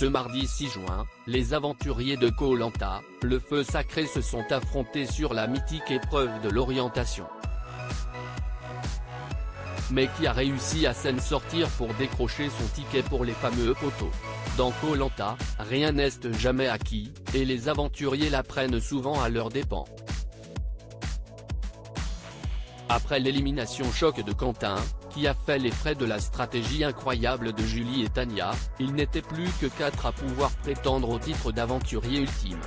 Ce mardi 6 juin, les aventuriers de Koh Lanta, le feu sacré se sont affrontés sur la mythique épreuve de l'orientation. Mais qui a réussi à s'en sortir pour décrocher son ticket pour les fameux poteaux? Dans Koh Lanta, rien n'est jamais acquis, et les aventuriers l'apprennent souvent à leurs dépens. Après l'élimination choc de Quentin, qui a fait les frais de la stratégie incroyable de Julie et Tania, il n'était plus que 4 à pouvoir prétendre au titre d'aventurier ultime.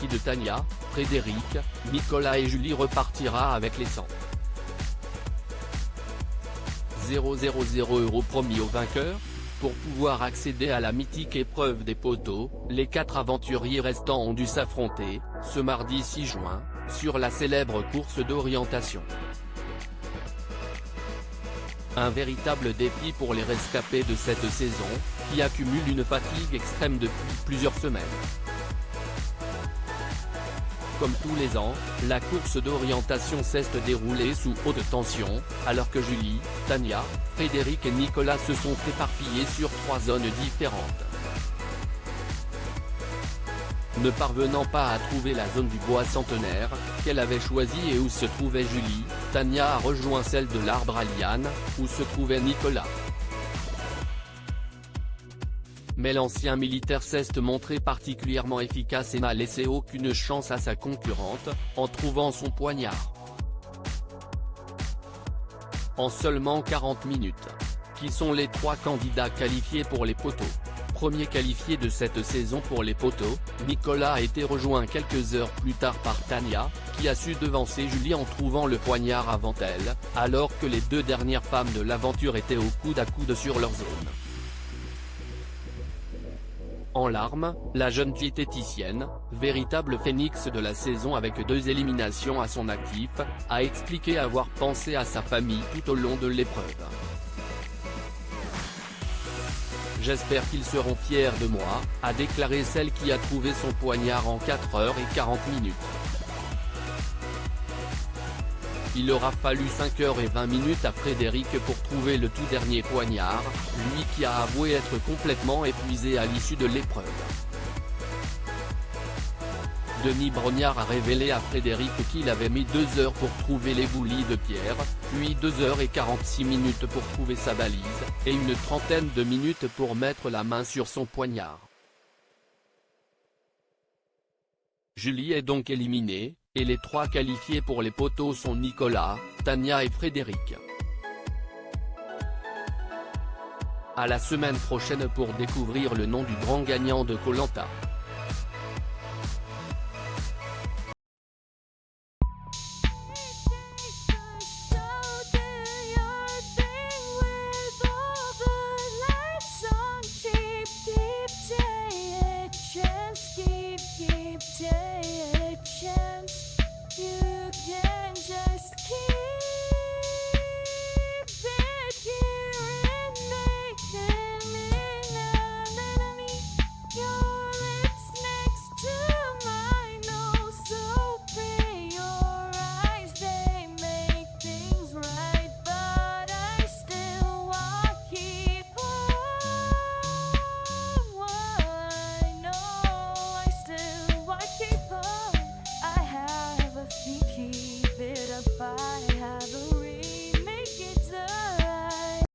Qui de Tania, Frédéric, Nicolas et Julie repartira avec les 100 000 € promis aux vainqueurs? Pour pouvoir accéder à la mythique épreuve des poteaux, les 4 aventuriers restants ont dû s'affronter, ce mardi 6 juin, sur la célèbre course d'orientation. Un véritable défi pour les rescapés de cette saison, qui accumulent une fatigue extrême depuis plusieurs semaines. Comme tous les ans, la course d'orientation s'est déroulée sous haute tension, alors que Julie, Tania, Frédéric et Nicolas se sont éparpillés sur 3 zones différentes. Ne parvenant pas à trouver la zone du bois centenaire, qu'elle avait choisie et où se trouvait Julie, Tania a rejoint celle de l'arbre à liane, où se trouvait Nicolas. Mais l'ancien militaire s'est montré particulièrement efficace et n'a laissé aucune chance à sa concurrente, en trouvant son poignard. En seulement 40 minutes. Qui sont les 3 candidats qualifiés pour les poteaux? Premier qualifié de cette saison pour les poteaux, Nicolas a été rejoint quelques heures plus tard par Tania, qui a su devancer Julie en trouvant le poignard avant elle, alors que les 2 dernières femmes de l'aventure étaient au coude à coude sur leur zone. En larmes, la jeune diététicienne, véritable phénix de la saison avec 2 éliminations à son actif, a expliqué avoir pensé à sa famille tout au long de l'épreuve. J'espère qu'ils seront fiers de moi, a déclaré celle qui a trouvé son poignard en 4h40. Il aura fallu 5h20 à Frédéric pour trouver le tout dernier poignard, lui qui a avoué être complètement épuisé à l'issue de l'épreuve. Denis Brognard a révélé à Frédéric qu'il avait mis 2 heures pour trouver l'éboulis de pierre, puis 2h46 pour trouver sa balise, et une trentaine de minutes pour mettre la main sur son poignard. Julie est donc éliminée, et les 3 qualifiés pour les poteaux sont Nicolas, Tania et Frédéric. À la semaine prochaine pour découvrir le nom du grand gagnant de Koh Lanta.